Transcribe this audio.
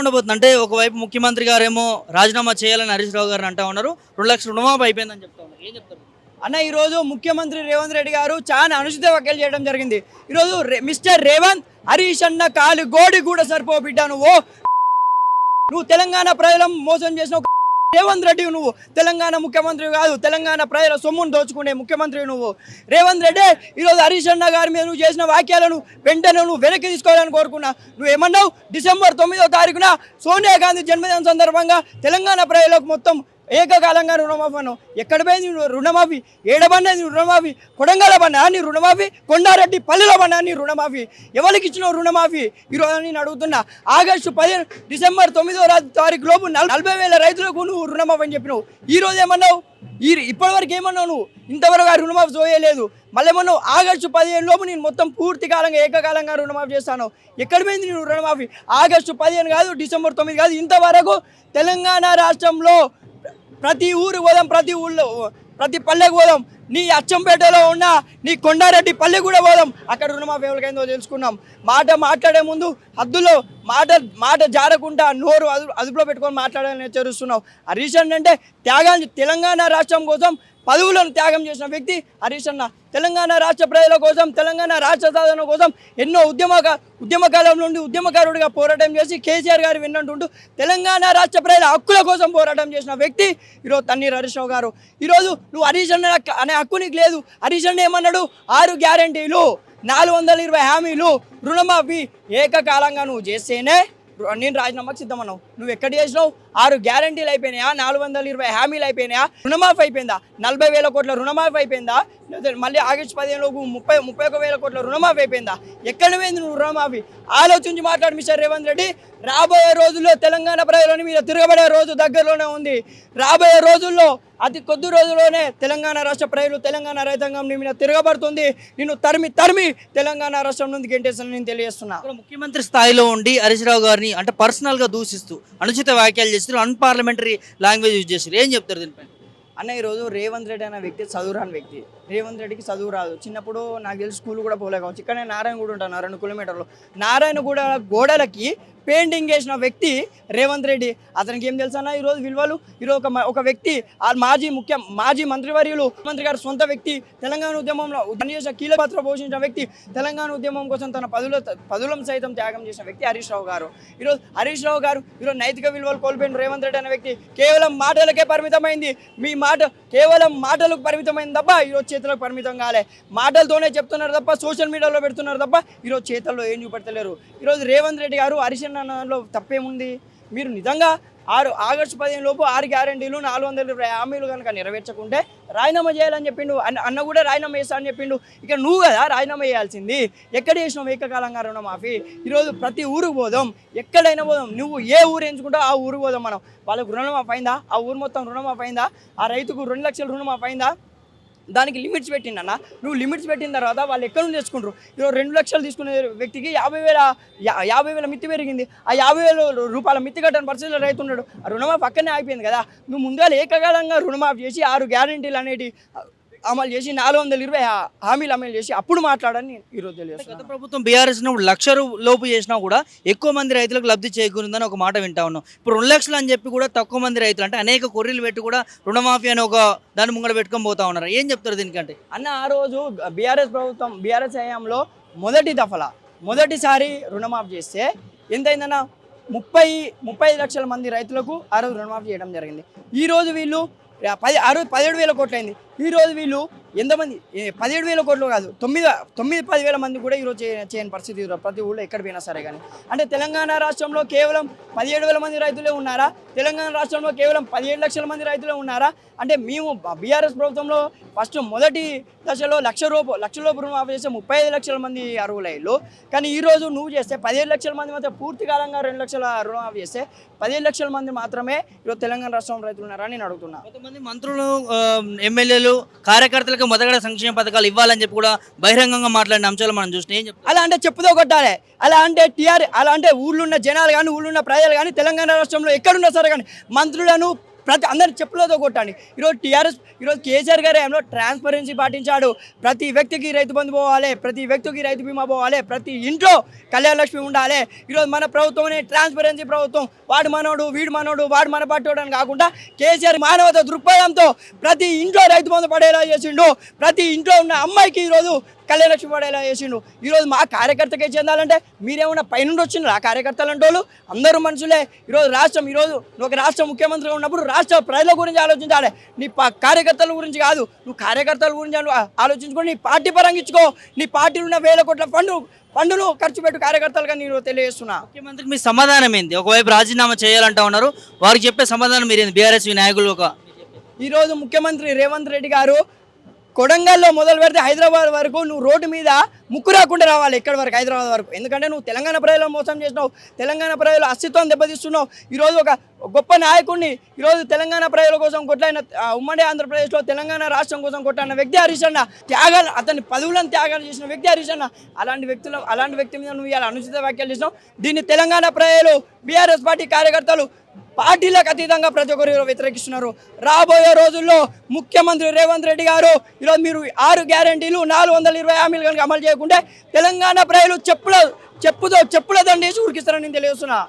ఉండబోతుంది అంటే ఒకవైపు ముఖ్యమంత్రి గారేమో రాజీనామా చేయాలని హరీష్ రావు గారిని అంటా ఉన్నారు. 2 లక్షల రుణమాఫీ అయిపోయిందని చెప్తా ఉన్నారు. ఏం చెప్తారు? అన్న ఈరోజు ముఖ్యమంత్రి రేవంత్ రెడ్డి గారు చాలా అనుచిత వ్యాఖ్యలు చేయడం జరిగింది. ఈరోజు మిస్టర్ రేవంత్ హరీష్ అన్న కాలు గోడి కూడా సరిపో బిడ్డ నువ్వు తెలంగాణ ప్రజలను మోసం చేసిన రేవంత్ రెడ్డి నువ్వు తెలంగాణ ముఖ్యమంత్రి కాదు, తెలంగాణ ప్రజల సొమ్మును దోచుకునే ముఖ్యమంత్రి నువ్వు. రేవంత్ రెడ్డి ఈరోజు హరీష్ అన్న గారి మీద నువ్వు చేసిన వ్యాఖ్యలను వెంటనే నువ్వు వెనక్కి తీసుకోవాలని కోరుకున్నా. నువ్వు ఏమన్నావు? డిసెంబర్ 9వ తారీఖున సోనియా గాంధీ జన్మదినం సందర్భంగా తెలంగాణ ప్రజలకు మొత్తం ఏకకాలంగా రుణమాఫీ అన్నావు. ఎక్కడ పోయింది రుణమాఫీ? ఏడబడినది రుణమాఫీ? కొడంగల్ పడినా నీ రుణమాఫీ? కొండారెడ్డి పల్లెలో పడినా నీ రుణమాఫీ? ఎవరికి ఇచ్చినావు రుణమాఫీ? ఈరోజు నేను అడుగుతున్నా. ఆగస్టు 15 డిసెంబర్ 9వ తారీఖు లోపు 40,000 రైతులకు నువ్వు రుణమాఫీ అని చెప్పినావు. ఈరోజు ఏమన్నావు? ఇప్పటివరకు ఏమన్నావు? నువ్వు ఇంతవరకు ఆ రుణమాఫీ చేయలేదు. మళ్ళీ ఏమన్నావు? ఆగస్టు 15 లోపు నేను మొత్తం పూర్తి కాలంగా ఏకకాలంగా రుణమాఫీ చేస్తాను. ఎక్కడ పోయింది నేను రుణమాఫీ? ఆగస్టు 15 కాదు, డిసెంబర్ 9 కాదు, ఇంతవరకు తెలంగాణ రాష్ట్రంలో ప్రతి ఊరు పోదాం, ప్రతి ఊళ్ళో ప్రతి పల్లెకు పోదాం, నీ అచ్చంపేటలో ఉన్న నీ కొండారెడ్డి పల్లె కూడా పోదాం, అక్కడ రుణమాఫీ ఎవరికైందో తెలుసుకున్నాం. మాట్లాడే ముందు హద్దులో మాట జారకుండా నోరు అదుపులో పెట్టుకొని మాట్లాడాలని హెచ్చరిస్తున్నావు. హరీష్ అన్న అంటే త్యాగాన్ని తెలంగాణ రాష్ట్రం కోసం పదవులను త్యాగం చేసిన వ్యక్తి హరీష్ అన్న. తెలంగాణ రాష్ట్ర ప్రజల కోసం, తెలంగాణ రాష్ట్ర సాధన కోసం ఎన్నో ఉద్యమకాలం నుండి ఉద్యమకారుడిగా పోరాటం చేసి కేసీఆర్ గారు విన్నట్టుంటూ తెలంగాణ రాష్ట్ర ప్రజల హక్కుల కోసం పోరాటం చేసిన వ్యక్తి ఈరోజు తన్నీర్ హరీష్ రావు గారు. ఈరోజు నువ్వు హరీష్ అన్న అనే హక్కు నీకు లేదు. హరీష్ అన్న ఏమన్నాడు? 6 గ్యారంటీలు, 420 హామీలు, రుణమాఫీ ఏకకాలంగా నువ్వు చేస్తేనే నేను రాజీనామాకు సిద్ధమన్నావు. నువ్వు ఎక్కడ చేసినావు? 6 గ్యారంటీలు అయిపోయినాయా? 420 హామీలు అయిపోయినాయా? రుణమాఫీ అయిపోయిందా? 40,000 కోట్ల రుణమాఫీ అయిపోయిందా? మళ్ళీ ఆగస్టు 15లోపు 31,000 కోట్ల రుణమాఫీ అయిపోయిందా? ఎక్కడ పోయింది నువ్వు రుణమాఫీ? ఆలోచించి మాట్లాడు మిస్టర్ రేవంత్ రెడ్డి. రాబోయే రోజుల్లో తెలంగాణ ప్రజలని మీద తిరగబడే రోజు దగ్గరలోనే ఉంది. రాబోయే రోజుల్లో అతి కొద్ది రోజుల్లోనే తెలంగాణ రాష్ట్ర ప్రజలు, తెలంగాణ రైతాంగం నీ మీద తిరగబడుతుంది. నిన్ను తరిమి తెలంగాణ రాష్ట్రం నుండి గెంటేస్తానని నేను తెలియజేస్తున్నా. ముఖ్యమంత్రి స్థాయిలో ఉండి హరీష్ రావు గారిని అంటే పర్సనల్గా దూషిస్తూ అనుచిత వ్యాఖ్యలు చేస్తారు, అన్పార్లమెంటరీ లాంగ్వేజ్ యూజ్ చేస్తారు. ఏం చెప్తారు దీనిపై? అన్న ఈరోజు రేవంత్ రెడ్డి అనే వ్యక్తి చదువురాని వ్యక్తి. రేవంత్ రెడ్డికి చదువు రాదు. చిన్నప్పుడు నాకు తెలిసి స్కూల్ కూడా పోలే కావచ్చు. ఇక్కడనే నారాయణగూడ ఉంటాను, 2 కిలోమీటర్లు. నారాయణగూడ గోడలకి పెయింటింగ్ చేసిన వ్యక్తి రేవంత్ రెడ్డి. అతనికి ఏం తెలుసన్నా ఈరోజు విలువలు? ఈరోజు ఒక వ్యక్తి, మాజీ మంత్రివర్యులు, మంత్రి గారు సొంత వ్యక్తి, తెలంగాణ ఉద్యమంలో పనిచేసిన కీలక పాత్ర పోషించిన వ్యక్తి, తెలంగాణ ఉద్యమం కోసం తన పదులను సైతం త్యాగం చేసిన వ్యక్తి హరీష్ రావు గారు. ఈరోజు హరీష్ రావు గారు ఈరోజు నైతిక విలువలు కోల్పోయిన రేవంత్ రెడ్డి అనే వ్యక్తి కేవలం మాటలకే పరిమితమైంది. మీ మాట కేవలం మాటలకు పరిమితమైంది తప్ప ఈరోజు చేతులకు పరిమితం కాలే. మాటలతోనే చెప్తున్నారు తప్ప, సోషల్ మీడియాలో పెడుతున్నారు తప్ప ఈరోజు చేతుల్లో ఏం చూపెడతలేరు. ఈరోజు రేవంత్ రెడ్డి గారు హరీష్ అన్నలో తప్పేముంది? మీరు నిజంగా ఆగస్టు 15 లోపు 6 గ్యారంటీలు, 420 హామీలు కనుక నెరవేర్చకుంటే రాజీనామా చేయాలని చెప్పిండు. అన్న కూడా రాజీనామా చేస్తా అని చెప్పిండు. ఇక నువ్వు కదా రాజీనామా చేయాల్సింది. ఎక్కడ చేసినావు ఏకకాలంగా రుణమాఫీ? ఈరోజు ప్రతి ఊరికి పోదాం, ఎక్కడైనా పోదాం, నువ్వు ఏ ఊరు ఎంచుకుంటావు ఆ ఊరు పోదాం మనం. వాళ్ళకు రుణమాఫీ అయిందా? ఆ ఊరు మొత్తం రుణమాఫీ అయిందా? ఆ రైతుకు 2 లక్షల రుణమాఫీ అయిందా? దానికి లిమిట్స్ పెట్టిండన్న. నువ్వు లిమిట్స్ పెట్టిన తర్వాత వాళ్ళు ఎక్కడి నుంచి తెచ్చుకుంటారు? ఈరోజు 2 లక్షలు తీసుకునే వ్యక్తికి 50,000 మిత్తి పెరిగింది. ఆ 50,000 రూపాయల మిత్తి కట్టని పరిస్థితుల్లో రైతు ఉన్నాడు. ఆ రుణమాఫీ పక్కనే అయిపోయింది కదా. నువ్వు ముందుగా ఏకకాలంగా రుణమాఫీ చేసి 6 గ్యారంటీలు అనేవి అమలు చేసి 420 హామీలు అమలు చేసి అప్పుడు మాట్లాడని ఈరోజు తెలియదు. గత ప్రభుత్వం బీఆర్ఎస్ 1,00,000 లోపు చేసినా కూడా ఎక్కువ మంది రైతులకు లబ్ధి చేకూరిందని ఒక మాట వింటా ఉన్నాం. ఇప్పుడు 2 లక్షలు అని చెప్పి కూడా తక్కువ మంది రైతులు అంటే అనేక కొర్రీలు పెట్టి కూడా రుణమాఫీ అని ఒక దాని ముంగడ పెట్టుకొని పోతా ఉన్నారు. ఏం చెప్తారు దీనికంటే? అన్న ఆ రోజు బీఆర్ఎస్ హయాంలో మొదటిసారి రుణమాఫీ చేస్తే ఎంతైందన్న? 35 లక్షల మంది రైతులకు ఆ రోజు రుణమాఫీ చేయడం జరిగింది. ఈరోజు వీళ్ళు 17,000 కోట్లు అయింది. ఈరోజు వీళ్ళు ఎంతమంది? 17,000 కోట్లు కాదు, 10,000 మంది కూడా ఈరోజు చేయని పరిస్థితి ప్రతి ఊళ్ళో ఎక్కడ పోయినా సరే. కానీ అంటే తెలంగాణ రాష్ట్రంలో కేవలం 17,000 మంది రైతులే ఉన్నారా? తెలంగాణ రాష్ట్రంలో కేవలం 17 లక్షల మంది రైతులే ఉన్నారా? అంటే మేము బీఆర్ఎస్ ప్రభుత్వంలో ఫస్ట్ మొదటి దశలో లక్ష లోపు రుణమాఫీ చేస్తే 35 లక్షల మంది అర్హులయ్యారు. కానీ ఈరోజు నువ్వు చేస్తే 17 లక్షల మంది మాత్రం పూర్తి కాలంగా 2 లక్షల రుణమాఫీ చేస్తే 15 లక్షల మంది మాత్రమే ఈరోజు తెలంగాణ రాష్ట్రంలో రైతులు ఉన్నారని నేను అడుగుతున్నా. కొంతమంది మంత్రులు, ఎమ్మెల్యేలు, కార్యకర్తలకు మొదట సంక్షేమ పథకాలు ఇవ్వాలని చెప్పి కూడా బహిరంగంగా మాట్లాడిన అంశాలు మనం చూసినా ఏం చెప్తాం? అలా అంటే చెప్పుదో కొట్టాలి. అలా అంటే ఊళ్ళో ఉన్న జనాలు కానీ, ఊళ్ళో ఉన్న ప్రజలు కానీ, తెలంగాణ రాష్ట్రంలో ఎక్కడున్నా సరే కానీ మంత్రులను ప్రతి అందరిని చెప్పులతో కొట్టండి. ఈరోజు టీఆర్ఎస్ ఈరోజు కేసీఆర్ గారు ఏమో ట్రాన్స్పరెన్సీ పాటించాడు. ప్రతి వ్యక్తికి రైతు బంధు పోవాలి, ప్రతి వ్యక్తికి రైతు బీమా పోవాలి, ప్రతి ఇంట్లో కళ్యాణ లక్ష్మి ఉండాలి. ఈరోజు మన ప్రభుత్వమే ట్రాన్స్పరెన్సీ ప్రభుత్వం. వాడు మనోడు, వీడు మనోడు, వాడు మన పట్టోడు అని కాకుండా కేసీఆర్ మానవత దృక్పథంతో ప్రతి ఇంట్లో రైతు బంధు పడేలా చేసిండు. ప్రతి ఇంట్లో ఉన్న అమ్మాయికి ఈరోజు కళ్యాణ లక్ష్మి పడేలా చేసిండు. ఈరోజు మా కార్యకర్తకే చెందాలంటే మీరేమన్నా పైనుండి వచ్చిండ్రు? ఆ కార్యకర్తలు అంటే వాళ్ళు అందరూ మనుషులే. ఈరోజు నువ్వు ఒక రాష్ట్ర ముఖ్యమంత్రిగా ఉన్నప్పుడు రాష్ట్ర ప్రజల గురించి ఆలోచించాలి, నీ కార్యకర్తల గురించి కాదు. నువ్వు కార్యకర్తల గురించి ఆలోచించుకొని నీ పార్టీ పరంగా ఇచ్చుకో. నీ పార్టీలో ఉన్న వేల కోట్ల ఫండును ఖర్చు పెట్టు కార్యకర్తలుగా నేను తెలియజేస్తున్నా. ముఖ్యమంత్రికి మీ సమాధానం ఏంది? ఒకవైపు రాజీనామా చేయాలంటా ఉన్నారు, వారికి చెప్పే సమాధానం మీరు బీఆర్ఎస్ నాయకులు ఈరోజు ముఖ్యమంత్రి రేవంత్ రెడ్డి గారు కొడంగల్లో మొదలు పెడితే హైదరాబాద్ వరకు నువ్వు రోడ్డు మీద ముక్కు రాకుండా రావాలి. ఎక్కడి వరకు? హైదరాబాద్ వరకు. ఎందుకంటే నువ్వు తెలంగాణ ప్రజలను మోసం చేసినావు, తెలంగాణ ప్రజల అస్తిత్వం దెబ్బతీస్తున్నావు. ఈరోజు ఒక గొప్ప నాయకుడిని ఈరోజు తెలంగాణ ప్రజల కోసం కొట్లాడిన, ఉమ్మడి ఆంధ్రప్రదేశ్లో తెలంగాణ రాష్ట్రం కోసం కొట్లాడిన వ్యక్తి హరీష్ అన్న. త్యాగాలు, అతని పదవులను త్యాగాలు చేసిన వ్యక్తి హరీష్ అన్న. అలాంటి వ్యక్తి మీద నువ్వు ఇలా అనుచిత వ్యాఖ్యలు చేసినావు. దీన్ని తెలంగాణ ప్రజలు, బీఆర్ఎస్ పార్టీ కార్యకర్తలు పార్టీలకు అతీతంగా ప్రతి ఒక్కరు వ్యతిరేకిస్తున్నారు. రాబోయే రోజుల్లో ముఖ్యమంత్రి రేవంత్ రెడ్డి గారు ఈరోజు మీరు 6 గ్యారెంటీలు 420 హామీలు కనుక అమలు చేయకుంటే తెలంగాణ ప్రజలు చెప్పుల దండేసి ఉరికిస్తారని నేను తెలియజేస్తున్నా.